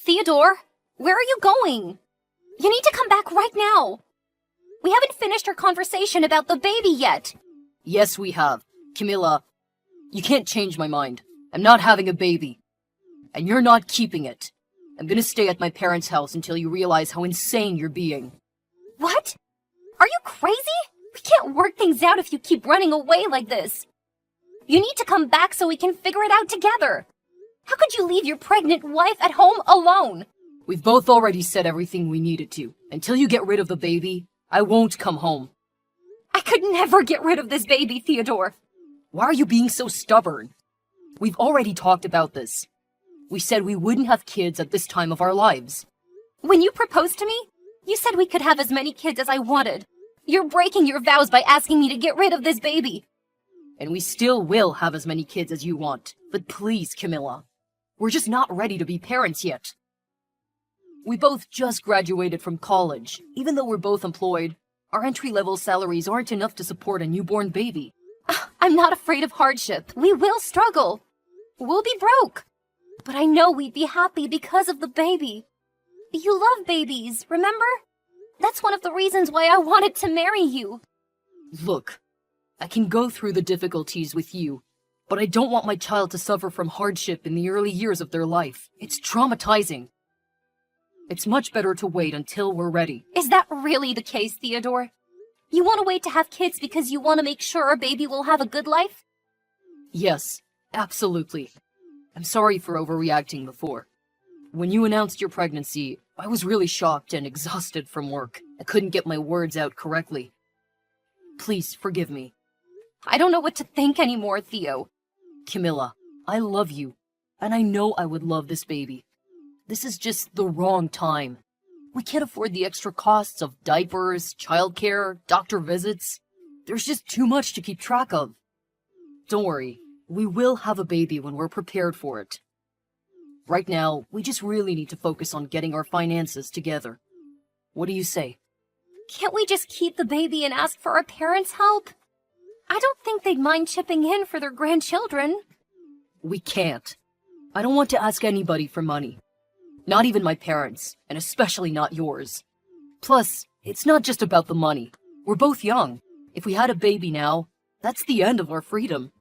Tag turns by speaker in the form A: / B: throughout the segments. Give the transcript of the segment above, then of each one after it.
A: Theodore, where are you going? You need to come back right now. We haven't finished our conversation about the baby yet.
B: Yes, we have. Camilla, you can't change my mind. I'm not having a baby. And you're not keeping it. I'm gonna stay at my parents' house until you realize how insane you're being.
A: What? Are you crazy? We can't work things out if you keep running away like this. You need to come back so we can figure it out together. How could you leave your pregnant wife at home alone?
B: We've both already said everything we needed to. Until you get rid of the baby, I won't come home.
A: I could never get rid of this baby, Theodore.
B: Why are you being so stubborn? We've already talked about this. We said we wouldn't have kids at this time of our lives.
A: When you proposed to me, you said we could have as many kids as I wanted. You're breaking your vows by asking me to get rid of this baby.
B: And we still will have as many kids as you want. But please, Camilla, we're just not ready to be parents yet. We both just graduated from college. Even though we're both employed, our entry-level salaries aren't enough to support a newborn baby.
A: I'm not afraid of hardship. We will struggle. We'll be broke. But I know we'd be happy because of the baby. You love babies, remember? That's one of the reasons why I wanted to marry you.
B: Look, I can go through the difficulties with you, but I don't want my child to suffer from hardship in the early years of their life. It's traumatizing. It's much better to wait until we're ready.
A: Is that really the case, Theodore? You want to wait to have kids because you want to make sure our baby will have a good life?
B: Yes, absolutely. I'm sorry for overreacting before. When you announced your pregnancy, I was really shocked and exhausted from work. I couldn't get my words out correctly. Please forgive me.
A: I don't know what to think anymore, Theo.
B: Camilla, I love you, and I know I would love this baby. This is just the wrong time. We can't afford the extra costs of diapers, childcare, doctor visits. There's just too much to keep track of. Don't worry, we will have a baby when we're prepared for it. Right now, we just really need to focus on getting our finances together. What do you say?
A: Can't we just keep the baby and ask for our parents' help? I don't think they'd mind chipping in for their grandchildren.
B: We can't. I don't want to ask anybody for money. Not even my parents, and especially not yours. Plus, it's not just about the money. We're both young. If we had a baby now, that's the end of our freedom.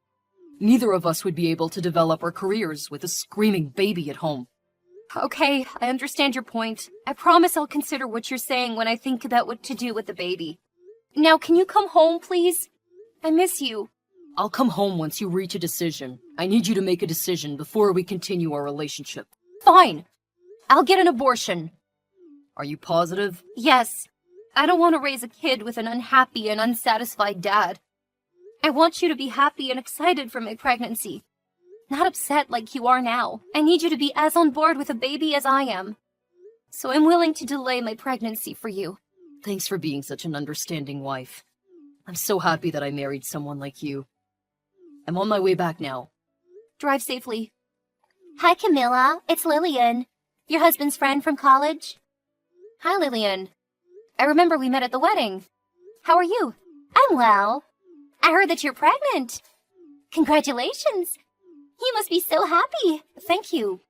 B: Neither of us would be able to develop our careers with a screaming baby at home.
A: Okay, I understand your point. I promise I'll consider what you're saying when I think about what to do with the baby. Now, can you come home, please? I miss you.
B: I'll come home once you reach a decision. I need you to make a decision before we continue our relationship.
A: Fine. I'll get an abortion.
B: Are you positive?
A: Yes. I don't want to raise a kid with an unhappy and unsatisfied dad. I want you to be happy and excited for my pregnancy. Not upset like you are now. I need you to be as on board with a baby as I am. So I'm willing to delay my pregnancy for you.
B: Thanks for being such an understanding wife. I'm so happy that I married someone like you. I'm on my way back now.
A: Drive safely. Hi, Camilla. It's Lillian. Your husband's friend from college? Hi, Lillian. I remember we met at the wedding. How are you? I'm well. I heard that you're pregnant. Congratulations. You must be so happy. Thank you.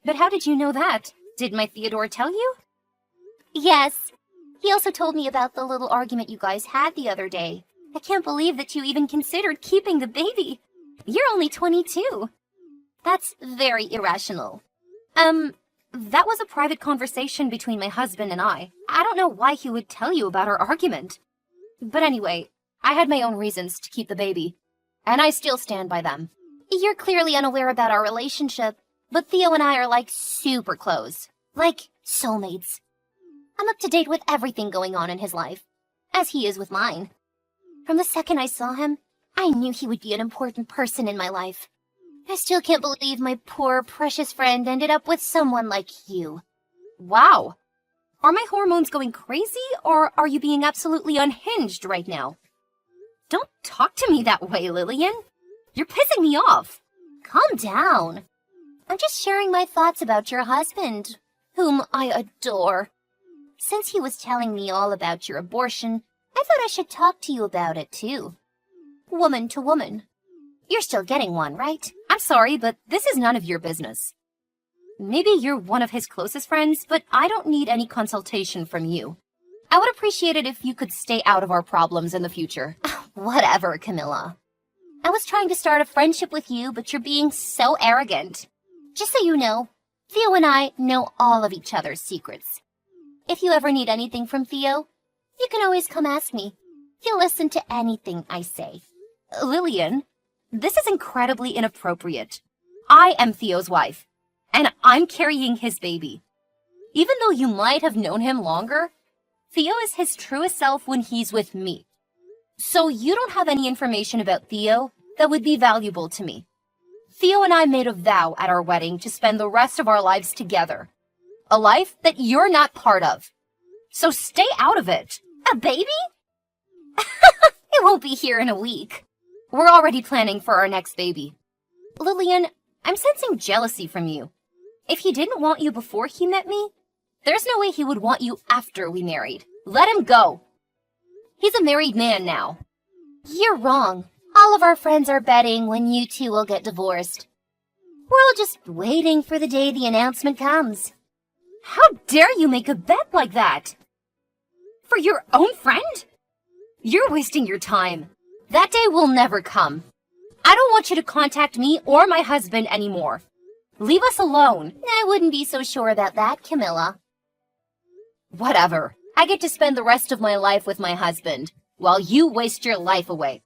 A: But how did you know that? Did my Theodore tell you? Yes. He also told me about the little argument you guys had the other day. I can't believe that you even considered keeping the baby. You're only 22. That's very irrational. That was a private conversation between my husband and I. I don't know why he would tell you about our argument. But anyway, I had my own reasons to keep the baby, and I still stand by them. You're clearly unaware about our relationship, but Theo and I are like super close. Like soulmates. I'm up to date with everything going on in his life, as he is with mine. From the second I saw him, I knew he would be an important person in my life. I still can't believe my poor, precious friend ended up with someone like you. Wow. Are my hormones going crazy, or are you being absolutely unhinged right now? Don't talk to me that way, Lillian. You're pissing me off. Calm down. I'm just sharing my thoughts about your husband, whom I adore. Since he was telling me all about your abortion, I thought I should talk to you about it, too. Woman to woman. You're still getting one, right? I'm sorry, but this is none of your business. Maybe you're one of his closest friends, but I don't need any consultation from you. I would appreciate it if you could stay out of our problems in the future. Whatever, Camilla. I was trying to start a friendship with you, but you're being so arrogant. Just so you know, Theo and I know all of each other's secrets. If you ever need anything from Theo, you can always come ask me. He'll listen to anything I say. Lillian, this is incredibly inappropriate. I am Theo's wife, and I'm carrying his baby. Even though you might have known him longer, Theo is his truest self when he's with me. So you don't have any information about Theo that would be valuable to me. Theo and I made a vow at our wedding to spend the rest of our lives together. A life that you're not part of. So stay out of it. A baby? It won't be here in a week. We're already planning for our next baby. Lillian, I'm sensing jealousy from you. If he didn't want you before he met me, there's no way he would want you after we married. Let him go. He's a married man now. You're wrong. All of our friends are betting when you two will get divorced. We're all just waiting for the day the announcement comes. How dare you make a bet like that? For your own friend? You're wasting your time. That day will never come. I don't want you to contact me or my husband anymore. Leave us alone. I wouldn't be so sure about that, Camilla. Whatever. I get to spend the rest of my life with my husband, while you waste your life away.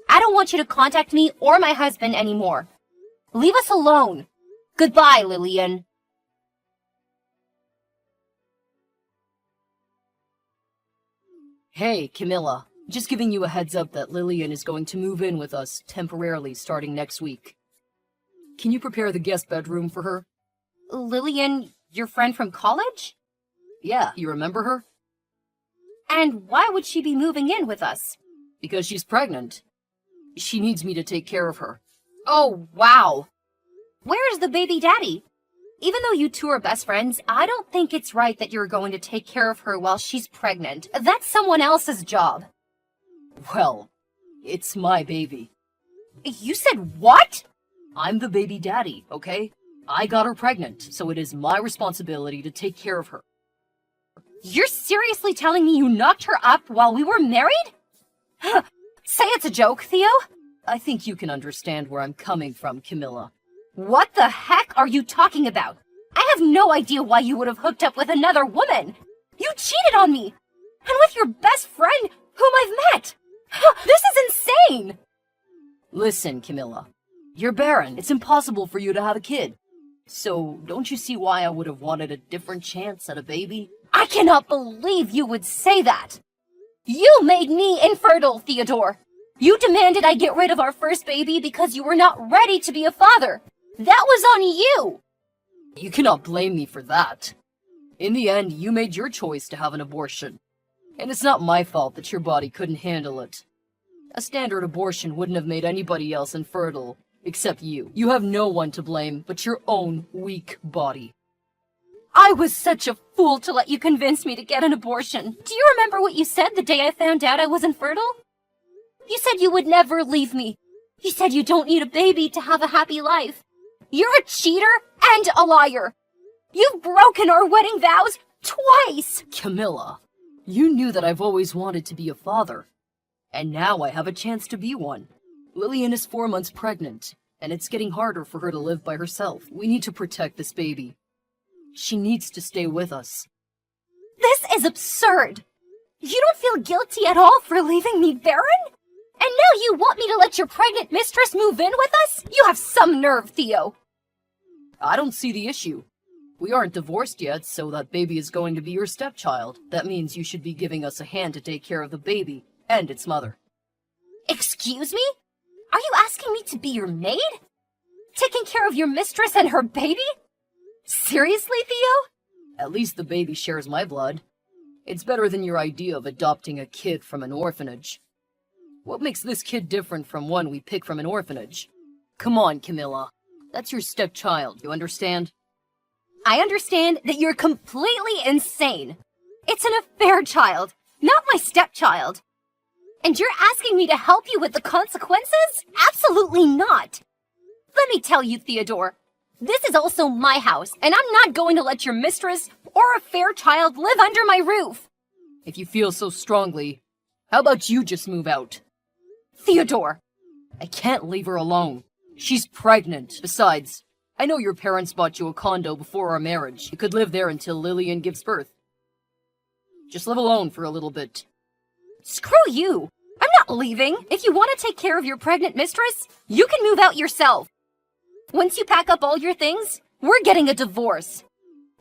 A: I don't want you to contact me or my husband anymore. Leave us alone. Goodbye, Lillian.
B: Hey, Camilla. Just giving you a heads up that Lillian is going to move in with us temporarily starting next week. Can you prepare the guest bedroom for her?
A: Lillian, your friend from college?
B: Yeah, you remember her?
A: And why would she be moving in with us?
B: Because she's pregnant. She needs me to take care of her.
A: Oh, wow. Where is the baby daddy? Even though you two are best friends, I don't think it's right that you're going to take care of her while she's pregnant. That's someone else's job.
B: Well, it's my baby.
A: You said what?
B: I'm the baby daddy, okay? I got her pregnant, so it is my responsibility to take care of her.
A: You're seriously telling me you knocked her up while we were married? Say it's a joke, Theo.
B: I think you can understand where I'm coming from, Camilla.
A: What the heck are you talking about? I have no idea why you would have hooked up with another woman. You cheated on me. And with your best friend, whom I've met. This is insane.
B: Listen, Camilla. You're barren. It's impossible for you to have a kid. So, don't you see why I would have wanted a different chance at a baby?
A: I cannot believe you would say that. You made me infertile, Theodore. You demanded I get rid of our first baby because you were not ready to be a father. That was on you.
B: You cannot blame me for that. In the end, you made your choice to have an abortion. And it's not my fault that your body couldn't handle it. A standard abortion wouldn't have made anybody else infertile, except you. You have no one to blame but your own weak body.
A: I was such a fool to let you convince me to get an abortion. Do you remember what you said the day I found out I was infertile? You said you would never leave me. You said you don't need a baby to have a happy life. You're a cheater and a liar. You've broken our wedding vows twice.
B: Camilla, you knew that I've always wanted to be a father. And now I have a chance to be one. Lillian is 4 months pregnant, and it's getting harder for her to live by herself. We need to protect this baby. She needs to stay with us.
A: This is absurd. You don't feel guilty at all for leaving me barren? And now you want me to let your pregnant mistress move in with us? You have some nerve, Theo.
B: I don't see the issue. We aren't divorced yet, so that baby is going to be your stepchild. That means you should be giving us a hand to take care of the baby and its mother.
A: Excuse me? Are you asking me to be your maid? Taking care of your mistress and her baby? Seriously, Theo?
B: At least the baby shares my blood. It's better than your idea of adopting a kid from an orphanage. What makes this kid different from one we pick from an orphanage? Come on, Camilla. That's your stepchild, you understand?
A: I understand that you're completely insane. It's an affair child, not my stepchild. And you're asking me to help you with the consequences? Absolutely not. Let me tell you, Theodore, This is also my house, and I'm not going to let your mistress or a fair child live under my roof.
B: If you feel so strongly, how about you just move out?
A: Theodore!
B: I can't leave her alone. She's pregnant. Besides, I know your parents bought you a condo before our marriage. You could live there until Lillian gives birth. Just live alone for a little bit.
A: Screw you! I'm not leaving. If you want to take care of your pregnant mistress, you can move out yourself. Once you pack up all your things, we're getting a divorce.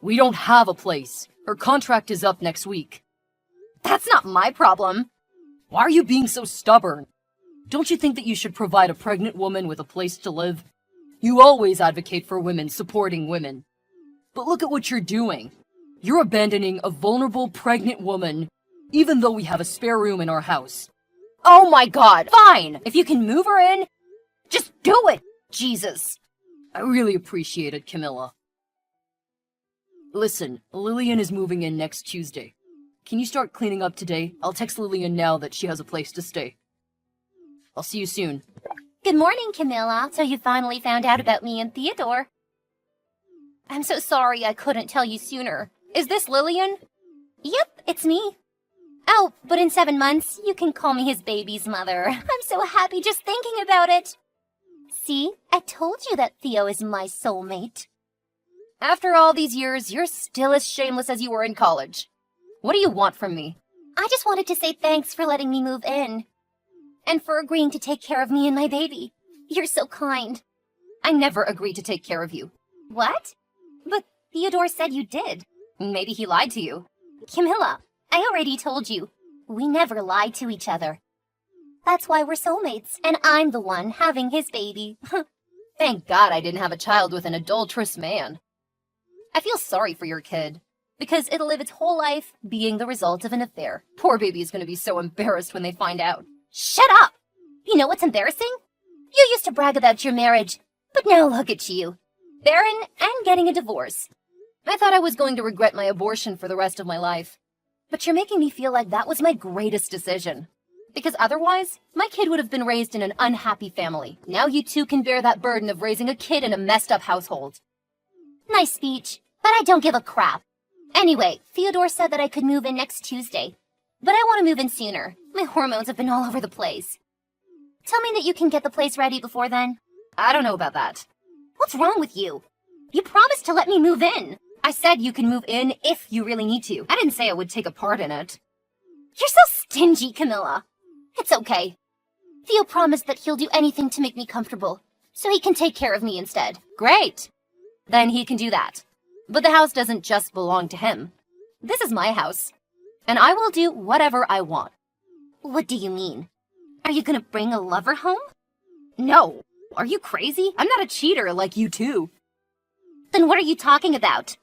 B: We don't have a place. Her contract is up next week.
A: That's not my problem.
B: Why are you being so stubborn? Don't you think that you should provide a pregnant woman with a place to live? You always advocate for women supporting women. But look at what you're doing. You're abandoning a vulnerable pregnant woman, even though we have a spare room in our house.
A: Oh my God, fine! If you can move her in, just do it! Jesus.
B: I really appreciate it, Camilla. Listen, Lillian is moving in next Tuesday. Can you start cleaning up today? I'll text Lillian now that she has a place to stay. I'll see you soon.
A: Good morning, Camilla. So you finally found out about me and Theodore. I'm so sorry I couldn't tell you sooner. Is this Lillian? Yep, it's me. Oh, but in 7 months, you can call me his baby's mother. I'm so happy just thinking about it. See, I told you that Theo is my soulmate. After all these years, you're still as shameless as you were in college. What do you want from me? I just wanted to say thanks for letting me move in. And for agreeing to take care of me and my baby. You're so kind. I never agreed to take care of you. What? But Theodore said you did. Maybe he lied to you. Camilla, I already told you. We never lied to each other. That's why we're soulmates, and I'm the one having his baby.
B: Thank God I didn't have a child with an adulterous man.
A: I feel sorry for your kid, because it'll live its whole life being the result of an affair. Poor baby is going to be so embarrassed when they find out. Shut up! You know what's embarrassing? You used to brag about your marriage, but now look at you. Barren and getting a divorce. I thought I was going to regret my abortion for the rest of my life. But you're making me feel like that was my greatest decision. Because otherwise, my kid would have been raised in an unhappy family. Now you two can bear that burden of raising a kid in a messed up household. Nice speech, but I don't give a crap. Anyway, Theodore said that I could move in next Tuesday. But I want to move in sooner. My hormones have been all over the place. Tell me that you can get the place ready before then. I don't know about that. What's wrong with you? You promised to let me move in. I said you can move in if you really need to. I didn't say I would take a part in it. You're so stingy, Camilla. It's okay. Theo promised that he'll do anything to make me comfortable, so he can take care of me instead. Great. Then he can do that. But the house doesn't just belong to him. This is my house, and I will do whatever I want. What do you mean? Are you gonna bring a lover home? No. Are you crazy? I'm not a cheater like you two. Then what are you talking about?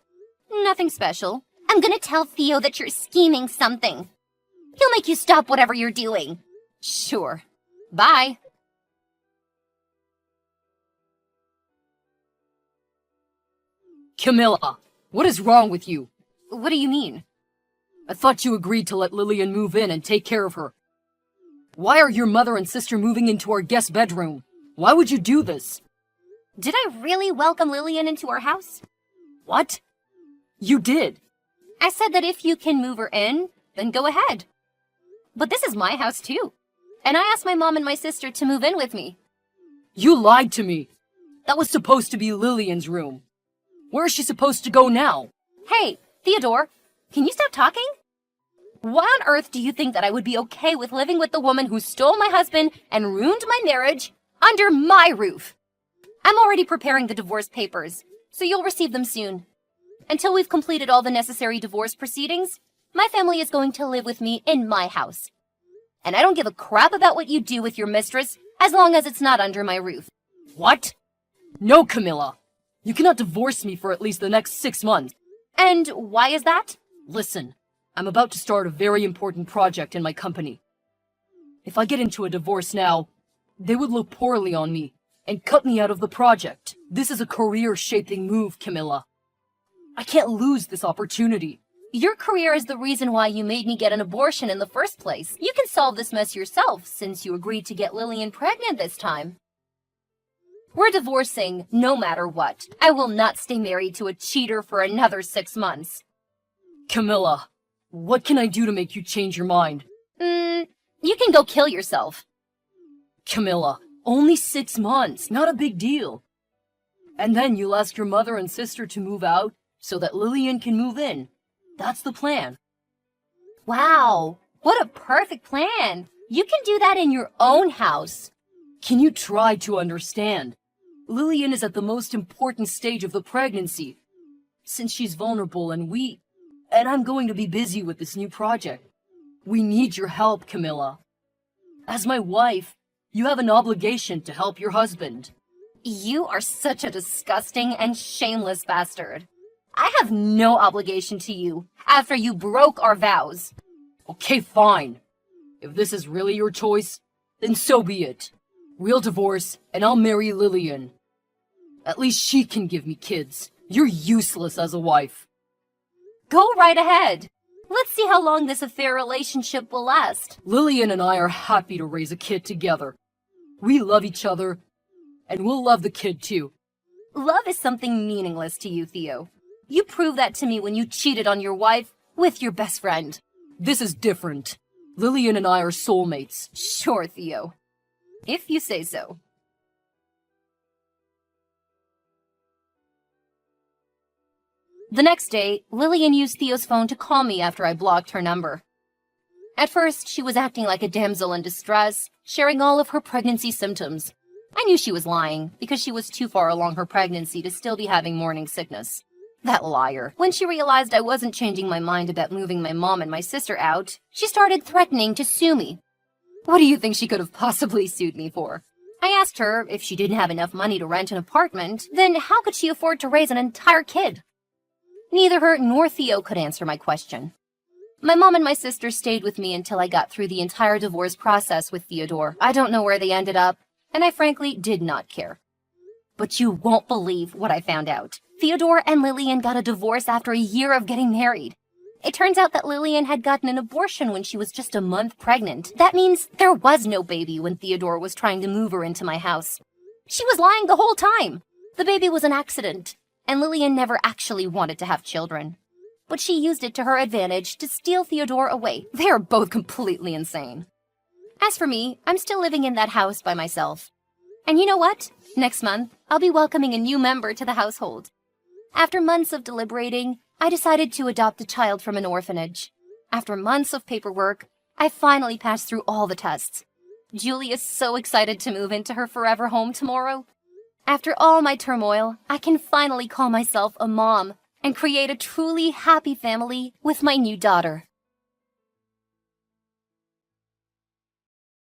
A: Nothing special. I'm gonna tell Theo that you're scheming something. He'll make you stop whatever you're doing. Sure. Bye.
B: Camilla, what is wrong with you?
A: What do you mean?
B: I thought you agreed to let Lillian move in and take care of her. Why are your mother and sister moving into our guest bedroom? Why would you do this?
A: Did I really welcome Lillian into our house?
B: What? You did.
A: I said that if you can move her in, then go ahead. But this is my house too. And I asked my mom and my sister to move in with me.
B: You lied to me. That was supposed to be Lillian's room. Where is she supposed to go now?
A: Hey, Theodore, can you stop talking? Why on earth do you think that I would be okay with living with the woman who stole my husband and ruined my marriage under my roof? I'm already preparing the divorce papers, so you'll receive them soon. Until we've completed all the necessary divorce proceedings, my family is going to live with me in my house. And I don't give a crap about what you do with your mistress, as long as it's not under my roof.
B: What? No, Camilla. You cannot divorce me for at least the next 6 months.
A: And why is that?
B: Listen, I'm about to start a very important project in my company. If I get into a divorce now, they would look poorly on me and cut me out of the project. This is a career-shaping move, Camilla. I can't lose this opportunity.
A: Your career is the reason why you made me get an abortion in the first place. You can solve this mess yourself, since you agreed to get Lillian pregnant this time. We're divorcing no matter what. I will not stay married to a cheater for another 6 months.
B: Camilla, what can I do to make you change your mind?
A: You can go kill yourself.
B: Camilla, only 6 months, not a big deal. And then you'll ask your mother and sister to move out so that Lillian can move in. That's the plan.
A: Wow, what a perfect plan. You can do that in your own house.
B: Can you try to understand? Lillian is at the most important stage of the pregnancy. Since she's vulnerable and I'm going to be busy with this new project. We need your help, Camilla. As my wife, you have an obligation to help your husband.
A: You are such a disgusting and shameless bastard. I have no obligation to you after you broke our vows.
B: Okay, fine. If this is really your choice, then so be it. We'll divorce and I'll marry Lillian. At least she can give me kids. You're useless as a wife.
A: Go right ahead. Let's see how long this affair relationship will last.
B: Lillian and I are happy to raise a kid together. We love each other, and we'll love the kid too.
A: Love is something meaningless to you, Theo. You proved that to me when you cheated on your wife with your best friend.
B: This is different. Lillian and I are soulmates.
A: Sure, Theo. If you say so. The next day, Lillian used Theo's phone to call me after I blocked her number. At first, she was acting like a damsel in distress, sharing all of her pregnancy symptoms. I knew she was lying, because she was too far along her pregnancy to still be having morning sickness. That liar. When she realized I wasn't changing my mind about moving my mom and my sister out, she started threatening to sue me. What do you think she could have possibly sued me for? I asked her if she didn't have enough money to rent an apartment, then how could she afford to raise an entire kid? Neither her nor Theo could answer my question. My mom and my sister stayed with me until I got through the entire divorce process with Theodore. I don't know where they ended up, and I frankly did not care. But you won't believe what I found out. Theodore and Lillian got a divorce after a year of getting married. It turns out that Lillian had gotten an abortion when she was just a month pregnant. That means there was no baby when Theodore was trying to move her into my house. She was lying the whole time. The baby was an accident, and Lillian never actually wanted to have children. But she used it to her advantage to steal Theodore away. They are both completely insane. As for me, I'm still living in that house by myself. And you know what? Next month, I'll be welcoming a new member to the household. After months of deliberating, I decided to adopt a child from an orphanage. After months of paperwork, I finally passed through all the tests. Julie is so excited to move into her forever home tomorrow. After all my turmoil, I can finally call myself a mom and create a truly happy family with my new daughter.